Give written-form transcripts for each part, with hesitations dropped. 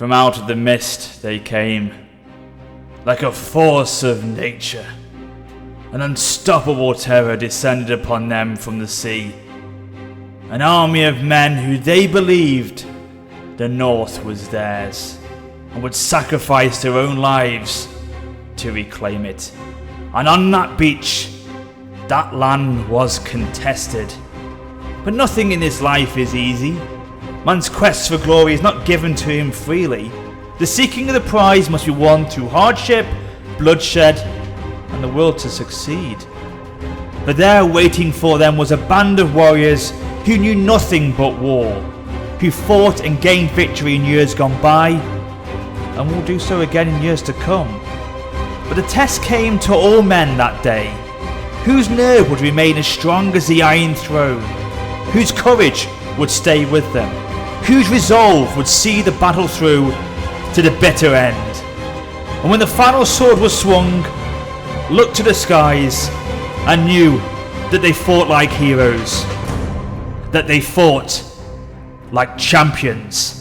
From out of the mist they came, like a force of nature. An unstoppable terror descended upon them from the sea. An army of men who they believed the North was theirs, and would sacrifice their own lives to reclaim it. And on that beach, that land was contested. But nothing in this life is easy. Man's quest for glory is not given to him freely. The seeking of the prize must be won through hardship, bloodshed, and the will to succeed. But there waiting for them was a band of warriors who knew nothing but war, who fought and gained victory in years gone by, and will do so again in years to come. But the test came to all men that day. Whose nerve would remain as strong as the Iron Throne? Whose courage would stay with them? Whose resolve would see the battle through to the bitter end? And when the final sword was swung, looked to the skies and knew that they fought like heroes, that they fought like champions.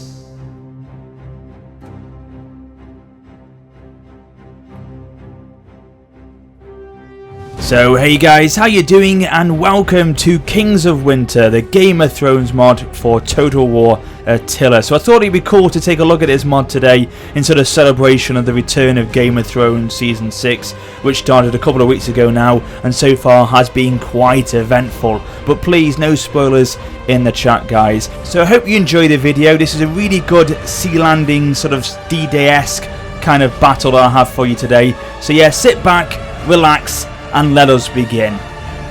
So hey guys, how you doing, and welcome to Kings of Winter, the Game of Thrones mod for Total War Attila. So I thought it'd be cool to take a look at this mod today in sort of celebration of the return of Game of Thrones Season 6, which started a couple of weeks ago now, and so far has been quite eventful. But please, no spoilers in the chat, guys. So I hope you enjoy the video. This is a really good sea landing, sort of D-Day-esque kind of battle that I have for you today. So yeah, sit back, relax, and let us begin.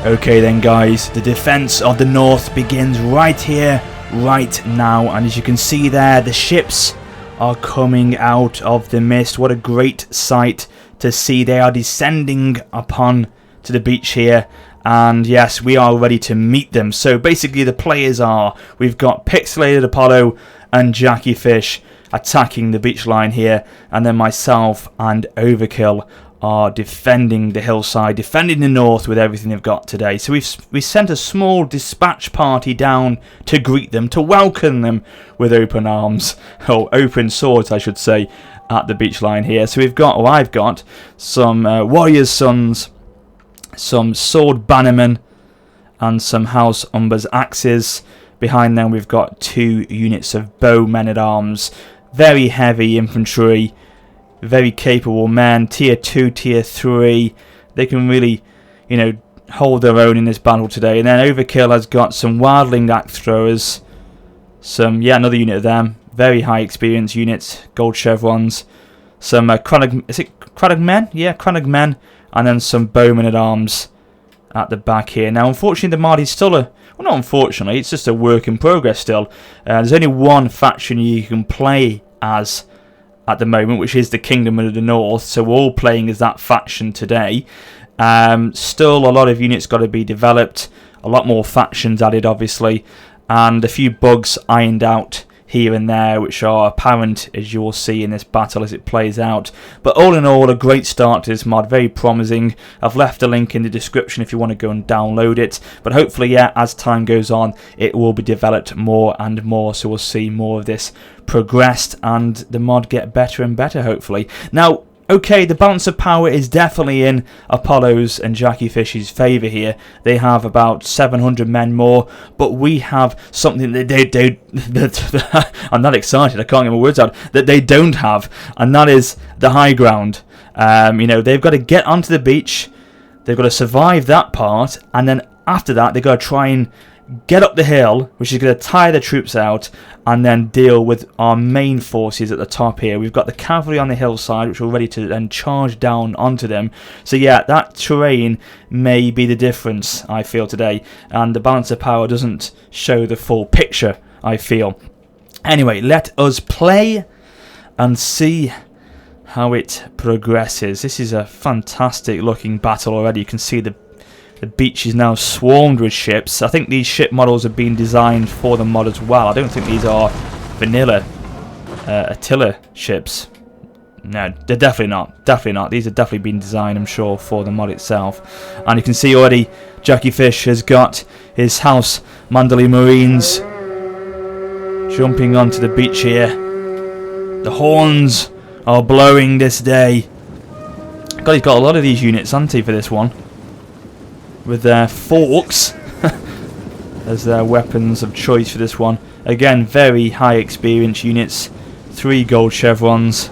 Okay then guys, the defense of the North begins right here, right now, and as you can see there, the ships are coming out of the mist. What a great sight to see. They are descending upon to the beach here, and yes, we are ready to meet them. So basically the players are, we've got Pixelated Apollo and Jackie Fish attacking the beach line here, and then myself and Overkill are defending the hillside, defending the North with everything they've got today. So we sent a small dispatch party down to greet them, to welcome them with open arms, or open swords I should say, at the beach line here. So we've got, or I've got, some warriors' sons, some sword bannermen, and some House Umber's axes. Behind them we've got 2 units of bow men-at-arms, very heavy infantry, very capable men, tier 2, tier 3. They can really, you know, hold their own in this battle today. And then Overkill has got some wildling axe throwers, some, yeah, another unit of them, very high experience units, gold chevrons, some Crannog men? Yeah, Crannog men, and then some bowmen at arms at the back here. Now, unfortunately, the mod is still well, not unfortunately, it's just a work in progress still. There's only one faction you can play as at the moment, which is the Kingdom of the North, so we're all playing as that faction today. Still a lot of units got to be developed, a lot more factions added obviously, and a few bugs ironed out here and there which are apparent as you will see in this battle as it plays out. But all in all, a great start to this mod, very promising. I've left a link in the description if you want to go and download it, but hopefully, yeah, as time goes on it will be developed more and more, so we'll see more of this progressed and the mod get better and better hopefully. Now, okay, the balance of power is definitely in Apollo's and Jackie Fish's favour here. They have about 700 men more, but we have something that they I'm not excited, I can't get my words out, that they don't have, and that is the high ground. You know, they've got to get onto the beach, they've got to survive that part, and then after that they've got to try and get up the hill, which is going to tire the troops out, and then deal with our main forces at the top here. We've got the cavalry on the hillside, which are ready to then charge down onto them. So yeah, that terrain may be the difference, I feel, today, and the balance of power doesn't show the full picture, I feel. Anyway, let us play and see how it progresses. This is a fantastic looking battle already. You can see the beach is now swarmed with ships. I think these ship models have been designed for the mod as well. I don't think these are vanilla Attila ships. No, they're definitely not. Definitely not. These have definitely been designed, I'm sure, for the mod itself. And you can see already Jackie Fish has got his House Mandalay Marines jumping onto the beach here. The horns are blowing this day. God, he's got a lot of these units, hasn't he, for this one? With their forks as their weapons of choice for this one. Again, very high experience units. 3 gold chevrons.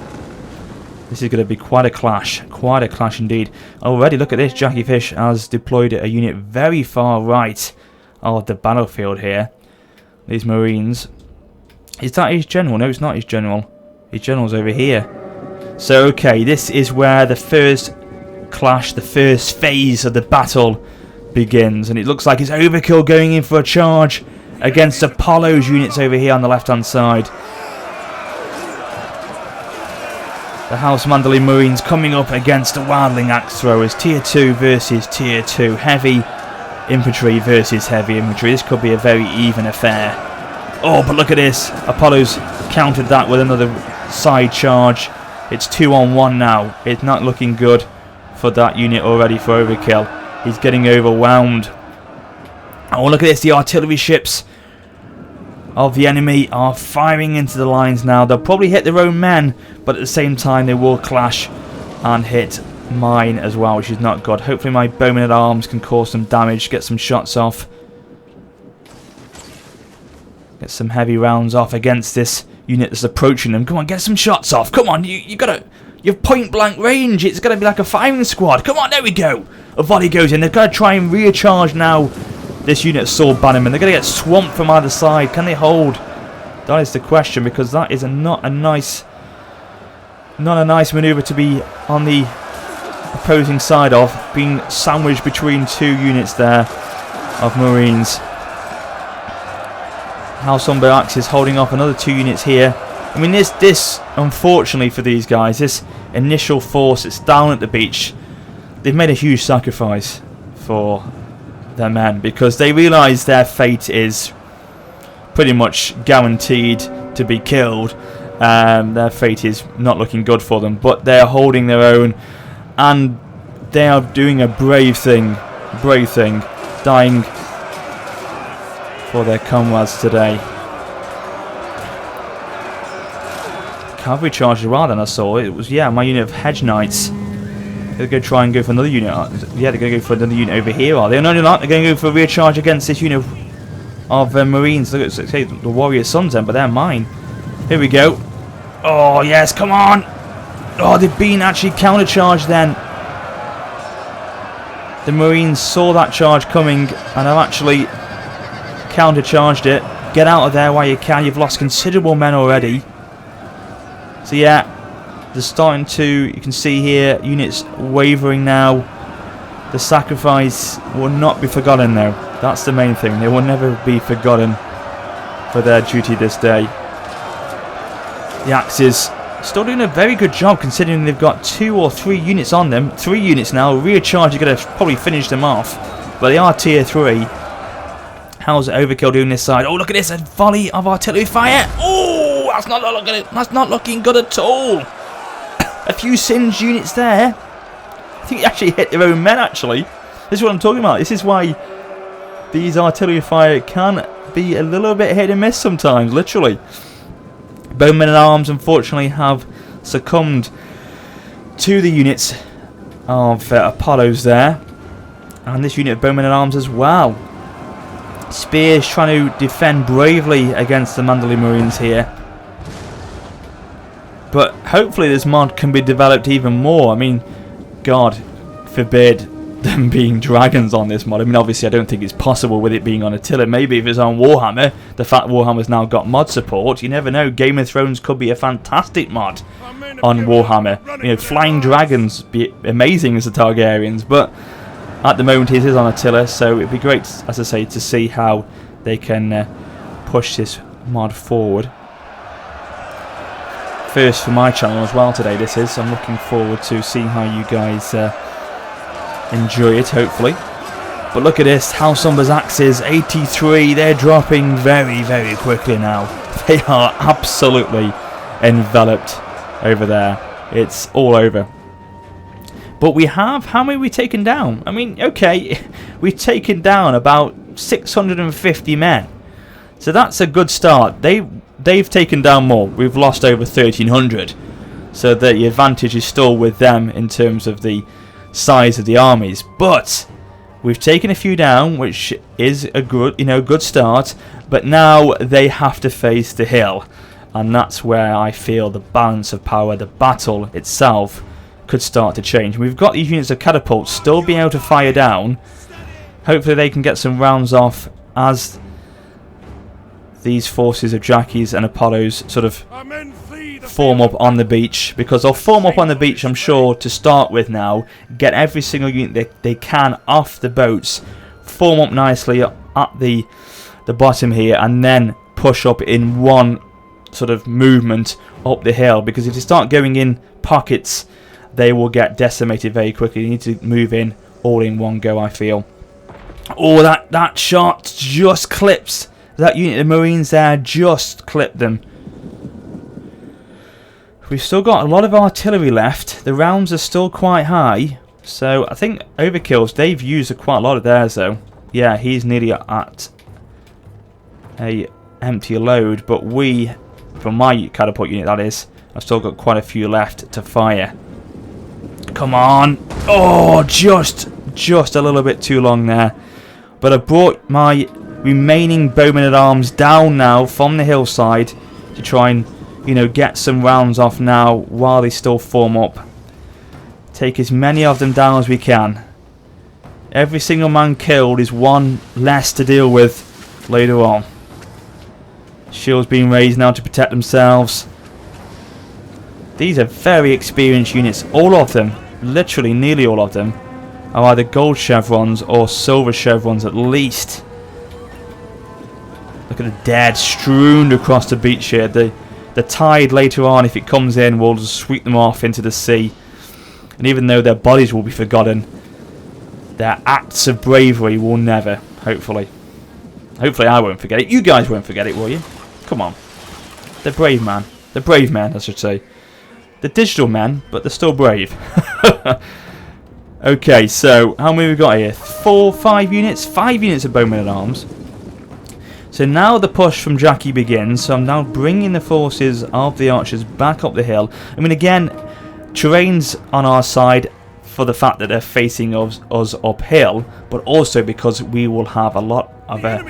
This is going to be quite a clash. Quite a clash indeed. Already, look at this. Jackie Fish has deployed a unit very far right of the battlefield here. These Marines. Is that his general? No, it's not his general. His general's over here. So, okay, this is where the first clash, the first phase of the battle begins. And it looks like it's Overkill going in for a charge against Apollo's units over here on the left-hand side. The House Mandalay Marines coming up against the Wildling Axe Throwers. Tier 2 versus Tier 2. Heavy infantry versus heavy infantry. This could be a very even affair. Oh, but look at this. Apollo's countered that with another side charge. It's 2-on-1 now. It's not looking good for that unit already for Overkill. He's getting overwhelmed. Oh, look at this. The artillery ships of the enemy are firing into the lines now. They'll probably hit their own men, but at the same time they will clash and hit mine as well, which is not good. Hopefully my bowmen at arms can cause some damage, get some shots off, get some heavy rounds off against this unit that's approaching them. Come on, get some shots off. Come on, you have point blank range. It's gonna be like a firing squad. Come on, there we go. A volley goes in. They're gonna try and recharge now. This unit of sword bannermen, they're going to get swamped from either side. Can they hold? That is the question, because that is not a nice manoeuvre to be on the opposing side of, being sandwiched between 2 units there of Marines. House Umber Axe is holding off another 2 units here. I mean, this unfortunately for these guys, this initial force that's down at the beach, they've made a huge sacrifice for their men, because they realise their fate is pretty much guaranteed to be killed. Their fate is not looking good for them, but they are holding their own, and they are doing a brave thing, dying for their comrades today. Cavalry charge rather than I saw. It was, yeah, my unit of Hedge Knights. They're going to try and go for another unit. Yeah, they're going to go for another unit over here, are they? No, they're not. They're going to go for a rear charge against this unit of Marines. Look at, say, the Warrior Sons then, but they're mine. Here we go. Oh, yes, come on. Oh, they've been actually counter-charged then. The Marines saw that charge coming and have actually counter-charged it. Get out of there while you can. You've lost considerable men already. So, yeah. They're starting to, you can see here, units wavering now. The sacrifice will not be forgotten though. That's the main thing. They will never be forgotten for their duty this day. The Axes still doing a very good job, considering they've got 2 or 3 units on them. 3 units now. Rear charge is going to probably finish them off. But they are tier 3. How's Overkill doing this side? Oh, look at this. A volley of artillery fire. Oh, that's not looking good at all. A few singed units there. I think he actually hit their own men, actually. This is what I'm talking about. This is why these artillery fire can be a little bit hit and miss sometimes, literally. Bowmen and arms, unfortunately, have succumbed to the units of Apollos there. And this unit of bowmen and arms as well. Spears trying to defend bravely against the Mandalay Marines here. But hopefully this mod can be developed even more. I mean, God forbid them being dragons on this mod. I mean, obviously I don't think it's possible with it being on Attila. Maybe if it's on Warhammer, the fact Warhammer's now got mod support, you never know. Game of Thrones could be a fantastic mod on Warhammer. You know, flying dragons be amazing as the Targaryens, but at the moment it is on Attila, so it'd be great, as I say, to see how they can push this mod forward. First for my channel as well today, this is. I'm looking forward to seeing how you guys enjoy it, hopefully. But look at this, House Umber's Axes, 83, they're dropping very, very quickly now. They are absolutely enveloped over there. It's all over. But we have, how many have we taken down? I mean, okay, we've taken down about 650 men. So that's a good start. The they've taken down more. We've lost over 1,300. So the advantage is still with them in terms of the size of the armies. But we've taken a few down, which is a good, good start. But now they have to face the hill. And that's where I feel the balance of power, the battle itself, could start to change. We've got these units of catapults still being able to fire down. Hopefully they can get some rounds off as these forces of Jackies and Apollos sort of form up on the beach, because they'll form up on the beach, I'm sure, to start with now. Get every single unit they can off the boats, form up nicely at the bottom here, and then push up in one sort of movement up the hill, because if they start going in pockets, they will get decimated very quickly. You need to move in all in one go, I feel. Oh, that shot just clips that unit of Marines there, just clipped them. We've still got a lot of artillery left. The rounds are still quite high. So I think overkills, they've used quite a lot of theirs though. Yeah, he's nearly at a empty load. But we, from my catapult unit that is, I've still got quite a few left to fire. Come on. Oh, just a little bit too long there. But I brought my remaining bowmen at arms down now from the hillside to try and get some rounds off now while they still form up. Take as many of them down as we can. Every single man killed is one less to deal with later on. Shields being raised now to protect themselves. These are very experienced units. All of them, literally nearly all of them, are either gold chevrons or silver chevrons at least. Look at the dead strewn across the beach here. The tide later on, if it comes in, will just sweep them off into the sea. And even though their bodies will be forgotten, their acts of bravery will never, hopefully. Hopefully I won't forget it. You guys won't forget it, will you? Come on. They're brave, man. They're brave men, I should say. They're digital men, but they're still brave. Okay, so how many have we got here? 5 units? 5 units of bowmen at arms. So now the push from Jackie begins. So I'm now bringing the forces of the archers back up the hill. I mean, again, terrain's on our side for the fact that they're facing us uphill, but also because we will have a lot of a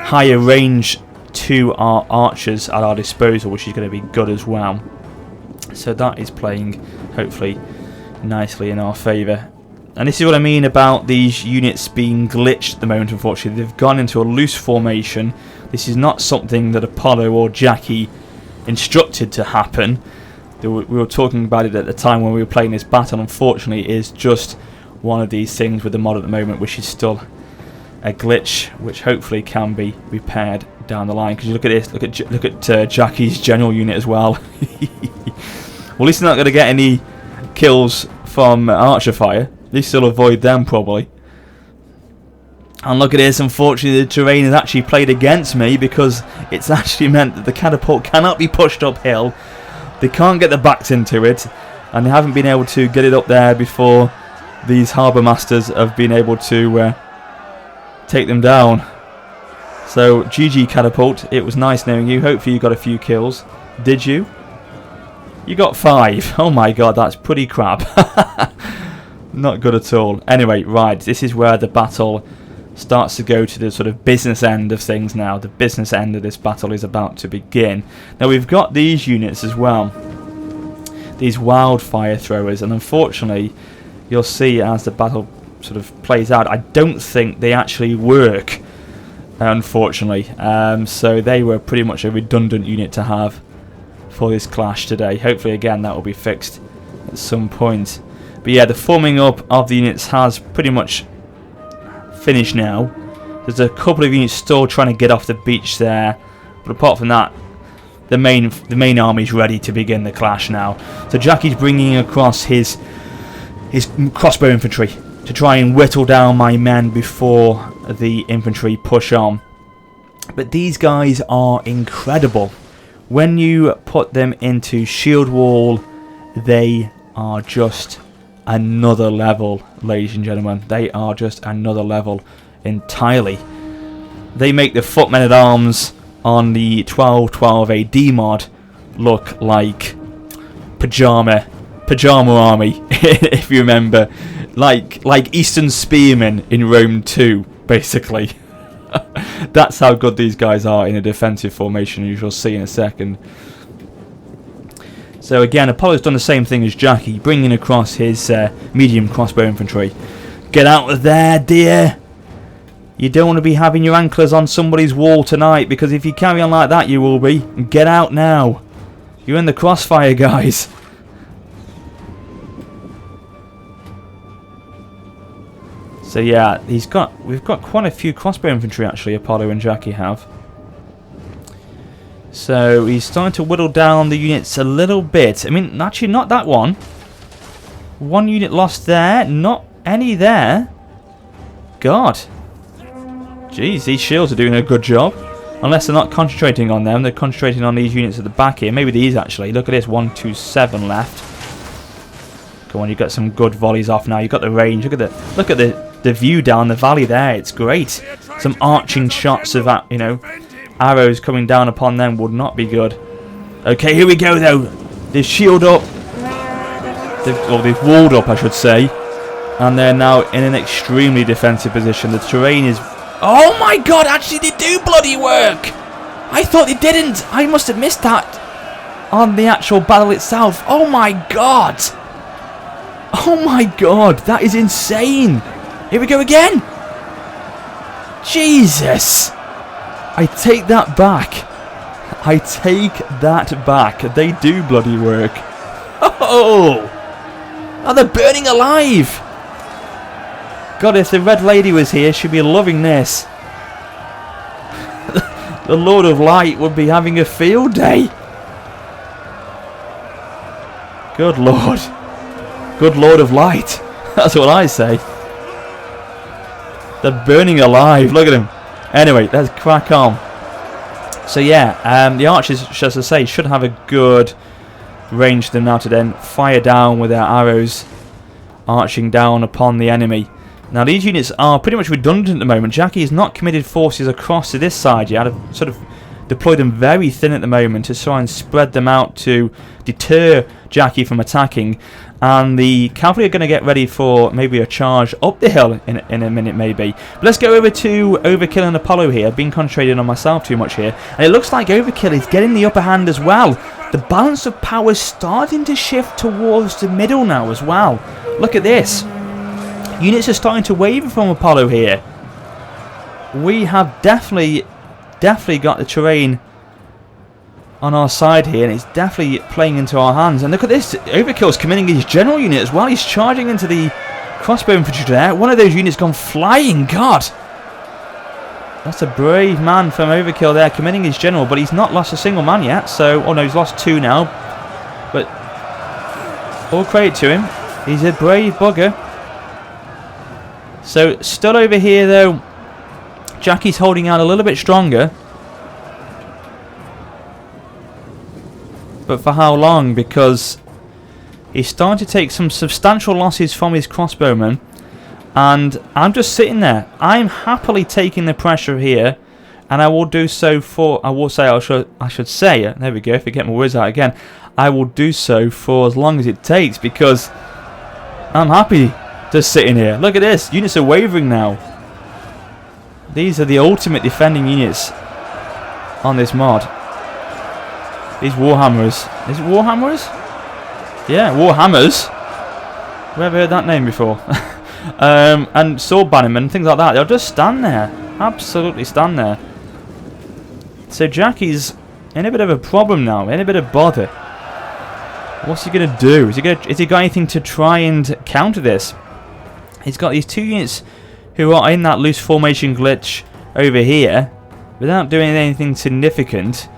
higher range to our archers at our disposal, which is going to be good as well. So that is playing, hopefully, nicely in our favour. And this is what I mean about these units being glitched at the moment, unfortunately. They've gone into a loose formation. This is not something that Apollo or Jackie instructed to happen. We were talking about it at the time when we were playing this battle. Unfortunately, it is just one of these things with the mod at the moment, which is still a glitch, which hopefully can be repaired down the line. Because you look at this, look at Jackie's general unit as well. Well, at least they're not going to get any kills from archer fire. At least they'll avoid them probably. And look at this, unfortunately the terrain has actually played against me, because it's actually meant that the catapult cannot be pushed uphill. They can't get their backs into it, and they haven't been able to get it up there before these harbour masters have been able to take them down. So GG catapult, it was nice knowing you. Hopefully you got a few kills. Did you? You got 5. Oh my god, that's pretty crap. Not good at all. Anyway, right, this is where the battle starts to go to the sort of business end of things now. The business end of this battle is about to begin. Now we've got these units as well. These wildfire throwers, and unfortunately, you'll see as the battle sort of plays out, I don't think they actually work, unfortunately. So they were pretty much a redundant unit to have for this clash today. Hopefully again that will be fixed at some point. But yeah, the forming up of the units has pretty much finished now. There's a couple of units still trying to get off the beach there, but apart from that, the main army is ready to begin the clash now. So Jackie's bringing across his crossbow infantry to try and whittle down my men before the infantry push on. But these guys are incredible. When you put them into shield wall, they are just another level, ladies and gentlemen. They are just another level entirely. They make the footmen at arms on the 1212 AD mod look like pajama army, if you remember, like Eastern Spearmen in Rome 2, basically. That's how good these guys are in a defensive formation, you shall see in a second. So again, Apollo's done the same thing as Jackie, bringing across his medium crossbow infantry. Get out of there, dear! You don't want to be having your anklers on somebody's wall tonight, because if you carry on like that, you will be. Get out now! You're in the crossfire, guys. So yeah, we've got quite a few crossbow infantry actually, Apollo and Jackie have. So he's starting to whittle down the units a little bit. I mean, actually not that one. One unit lost there, not any there. God. Jeez, these shields are doing a good job. Unless they're not concentrating on them, they're concentrating on these units at the back here. Maybe these actually. Look at this, 127 left. Come on, you've got some good volleys off now. You've got the range. Look at the view down the valley there. It's great. Some arching shots of that, you know, arrows coming down upon them would not be good. Okay, here we go though. They've shielded up. They've walled up, I should say. And they're now in an extremely defensive position. The terrain is... Oh my god, actually they do bloody work! I thought they didn't. I must have missed that on the actual battle itself. Oh my god! Oh my god, that is insane! Here we go again! Jesus! I take that back. I take that back. They do bloody work. Oh! Oh, they're burning alive! God, if the Red Lady was here, she'd be loving this. The Lord of Light would be having a field day. Good Lord. Good Lord of Light. That's what I say. They're burning alive. Look at them. Anyway, let's crack on. So yeah, the archers, as I say, should have a good range to them now to then fire down with their arrows, arching down upon the enemy. Now these units are pretty much redundant at the moment. Jackie has not committed forces across to this side yet. I've sort of deployed them very thin at the moment to try and spread them out to deter Jackie from attacking. And the cavalry are going to get ready for maybe a charge up the hill in a minute maybe. But let's go over to Overkill and Apollo here. I've been concentrating on myself too much here. And it looks like Overkill is getting the upper hand as well. The balance of power is starting to shift towards the middle now as well. Look at this. Units are starting to waver from Apollo here. We have definitely got the terrain on our side here, and it's definitely playing into our hands. And look at this, Overkill's committing his general unit as well. He's charging into the crossbow infantry there. One of those units gone flying. God, that's a brave man from Overkill there, committing his general, but he's not lost a single man yet. So, oh no, he's lost two now. But all credit to him. He's a brave bugger. So, still over here though, Jackie's holding out a little bit stronger. But for how long? Because he's starting to take some substantial losses from his crossbowmen. And I'm just sitting there. I'm happily taking the pressure here. And I will do so for... I should say... There we go, if I get my words out again. I will do so for as long as it takes. Because I'm happy just sitting here. Look at this. Units are wavering now. These are the ultimate defending units on this mod. These Warhammers. Is it Warhammers? Yeah, Warhammers. Where have I heard that name before? And sword bannermen, things like that. They'll just stand there. Absolutely stand there. So Jackie's in a bit of a problem now. In a bit of bother. What's he going to do? Is he got anything to try and counter this? He's got these two units who are in that loose formation glitch over here without doing anything significant.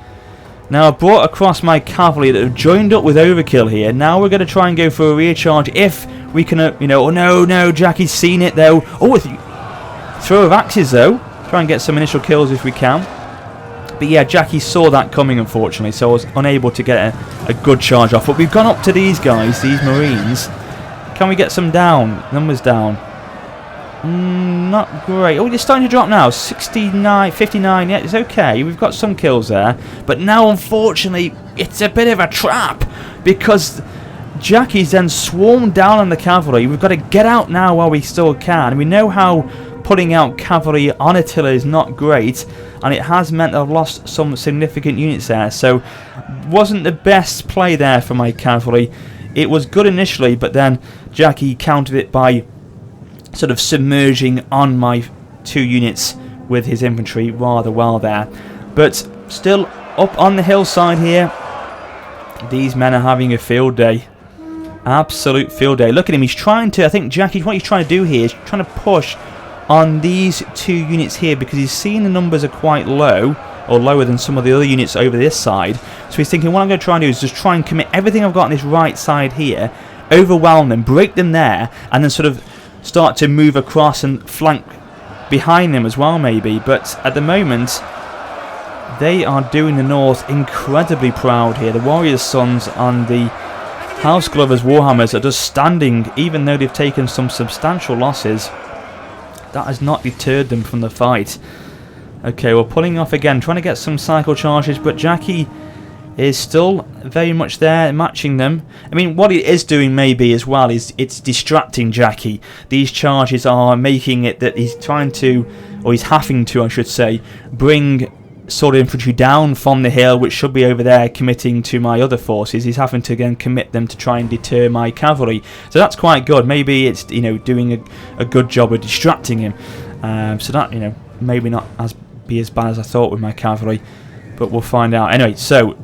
Now I've brought across my cavalry that have joined up with Overkill here. Now we're going to try and go for a rear charge if we can, you know... Oh no, Jackie's seen it though. Oh, throw of axes though. Try and get some initial kills if we can. But yeah, Jackie saw that coming unfortunately, so I was unable to get a good charge off. But we've gone up to these guys, these Marines. Can we get some down? Numbers down. Not great. Oh, it's starting to drop now. 69, 59. Yeah, it's okay. We've got some kills there. But now, unfortunately, it's a bit of a trap because Jackie's then swarmed down on the cavalry. We've got to get out now while we still can. We know how putting out cavalry on Attila is not great, and it has meant I've lost some significant units there. So, wasn't the best play there for my cavalry. It was good initially, but then Jackie countered it by sort of submerging on my 2 units with his infantry rather well there. But still, up on the hillside here, these men are having a field day. Absolute field day. Look at him. He's trying to, I think Jackie, what he's trying to do here is trying to push on these 2 units here because he's seeing the numbers are quite low, or lower than some of the other units over this side. So he's thinking, what I'm going to try and do is just try and commit everything I've got on this right side here, overwhelm them, break them there, and then sort of start to move across and flank behind them as well maybe. But at the moment, they are doing the North incredibly proud here. The Warriors' Sons and the House Glovers Warhammers are just standing, even though they've taken some substantial losses. That has not deterred them from the fight. Okay, we're pulling off again, trying to get some cycle charges, but Jackie is still very much there, matching them. I mean, what it is doing maybe as well is it's distracting Jackie. These charges are making it that he's trying to, or he's having to, I should say, bring sword infantry down from the hill, which should be over there committing to my other forces. He's having to again commit them to try and deter my cavalry. So that's quite good. Maybe it's, you know, doing a good job of distracting him. So that, you know, maybe not be as bad as I thought with my cavalry, but we'll find out. Anyway, so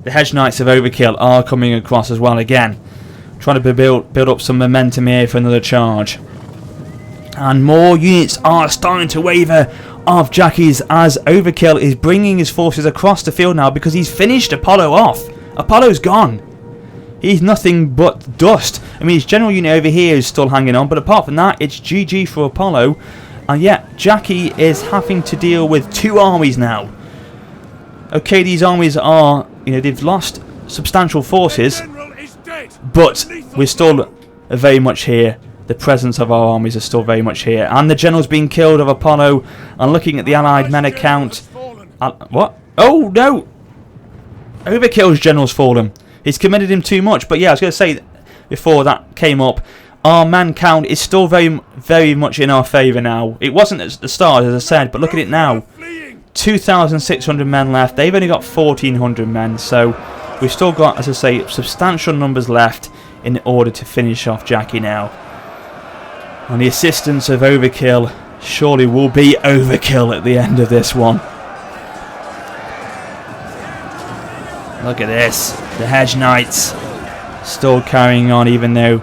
the Hedge Knights of Overkill are coming across as well again, trying to build up some momentum here for another charge. And more units are starting to waver off Jackie's as Overkill is bringing his forces across the field now because he's finished Apollo off. Apollo's gone. He's nothing but dust. I mean, his general unit over here is still hanging on, but apart from that, it's GG for Apollo. And yet, Jackie is having to deal with 2 armies now. Okay, these armies are, you know, they've lost substantial forces, but we're still very much here. The presence of our armies are still very much here. And the general's being killed of Apollo. And looking at the allied men account... what? Oh, no! Overkill's general's fallen. He's committed him too much. But yeah, I was going to say, before that came up, our man count is still very, very much in our favour now. It wasn't at the start, as I said, but look at it now. 2,600 men left. They've only got 1,400 men. So we've still got, as I say, substantial numbers left in order to finish off Jackie now. And the assistance of Overkill surely will be overkill at the end of this one. Look at this. The Hedge Knights still carrying on, even though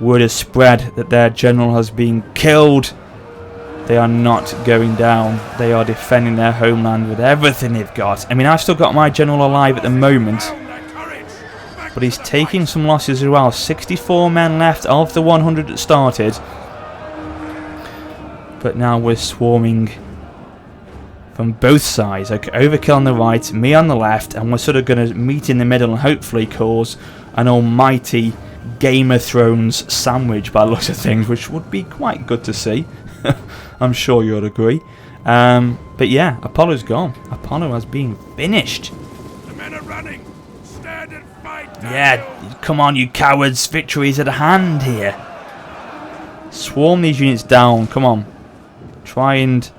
word has spread that their general has been killed. They are not going down. They are defending their homeland with everything they've got. I mean, I've still got my general alive at the moment, but he's taking some losses as well. 64 men left of the 100 that started. But now we're swarming from both sides. Okay, Overkill on the right, me on the left, and we're sort of going to meet in the middle and hopefully cause an almighty Game of Thrones sandwich by the looks of things, which would be quite good to see. I'm sure you'll agree. But yeah, Apollo's gone. Apollo has been finished. The men are running. Stand and fight. Yeah, come on, you cowards. Victory is at hand here. Swarm these units down. Come on. Try and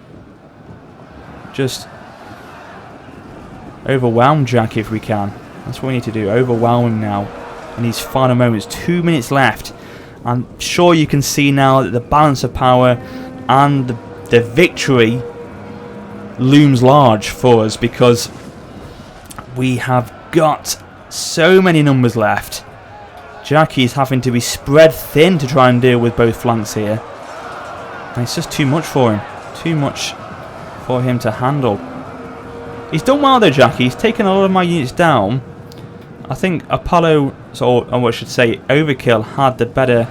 just overwhelm Jack if we can. That's what we need to do. Overwhelm him now in these final moments. 2 minutes left. I'm sure you can see now that the balance of power and the victory looms large for us, because we have got so many numbers left. Jackie is having to be spread thin to try and deal with both flanks here. And it's just too much for him. Too much for him to handle. He's done well though, Jackie. He's taken a lot of my units down. I think Apollo, or I should say Overkill, had the better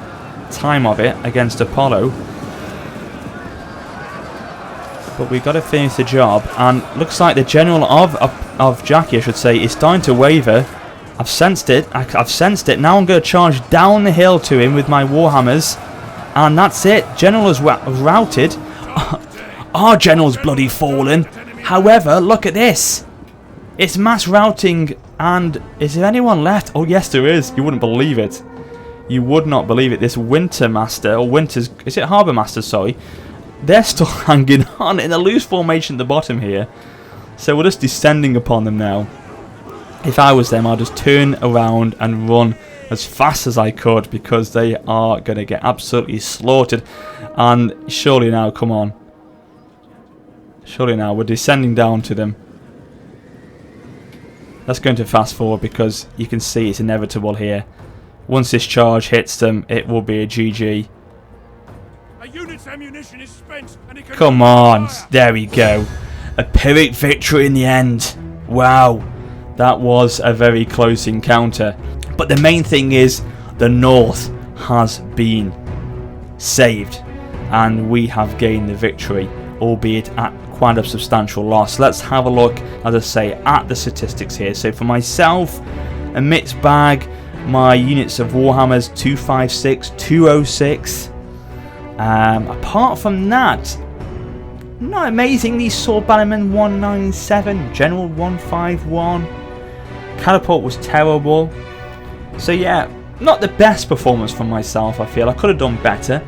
time of it against Apollo. But we've got to finish the job. And looks like the general of Jackie, I should say, is starting to waver. I've sensed it. I've sensed it. Now I'm going to charge down the hill to him with my Warhammers. And that's it. General is routed. Our general's bloody fallen. However, look at this. It's mass routing, and is there anyone left? Oh yes, there is. You wouldn't believe it. You would not believe it. This Winter Master, or Winter's, is it Harbour Master, sorry. They're still hanging on in a loose formation at the bottom here. So we're just descending upon them now. If I was them, I'd just turn around and run as fast as I could, because they are going to get absolutely slaughtered. And surely now, come on. Surely now, we're descending down to them. Let's go into fast forward, because you can see it's inevitable here. Once this charge hits them, it will be a GG. A unit's ammunition is spent and it can Come on, there we go. A Pyrrhic victory in the end. Wow, that was a very close encounter. But the main thing is, the North has been saved, and we have gained the victory, albeit at quite a substantial loss. Let's have a look, as I say, at the statistics here. So for myself, a mixed bag, my units of Warhammers 256, 206. Apart from that, not amazing. These Sword Bannermen 197, General 151. Catapult was terrible. So yeah, not the best performance from myself, I feel. I could have done better.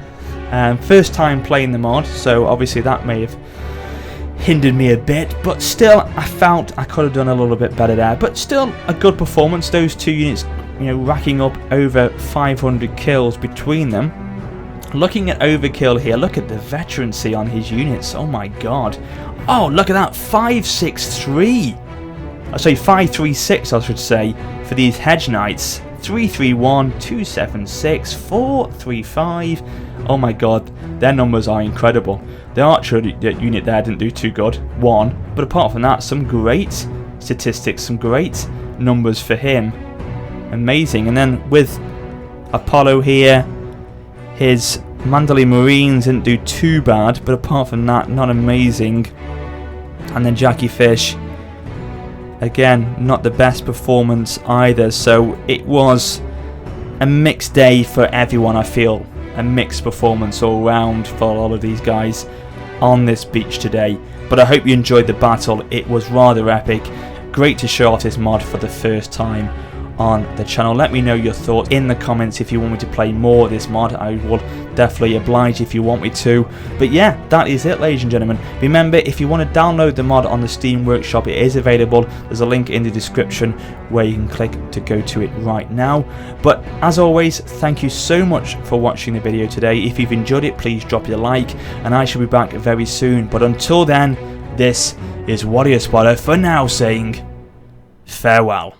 First time playing the mod, so obviously that may have hindered me a bit, but still I felt I could have done a little bit better there. But still a good performance. Those two units, you know, racking up over 500 kills between them. Looking at overkill here, look at the veterancy on his units. Oh my god. Oh, look at that, 563. Sorry, 536 I should say, for these Hedge Knights. 331, 276, 435. Oh my god, their numbers are incredible. The archer unit there didn't do too good, 1. But apart from that, some great statistics, some great numbers for him. Amazing. And then with Apollo here, his Mandalay Marines didn't do too bad, but apart from that, not amazing. And then Jackie Fish, again, not the best performance either. So it was a mixed day for everyone, I feel. A mixed performance all round for all of these guys on this beach today. But I hope you enjoyed the battle. It was rather epic. Great to show off this mod for the first time on the channel. Let me know your thoughts in the comments if you want me to play more of this mod. I will definitely oblige if you want me to. But yeah, that is it, ladies and gentlemen. Remember, if you want to download the mod on the Steam Workshop, it is available. There's a link in the description where you can click to go to it right now. But as always, thank you so much for watching the video today. If you've enjoyed it, please drop your like, and I shall be back very soon. But until then, this is Warrior Spotter for now saying farewell.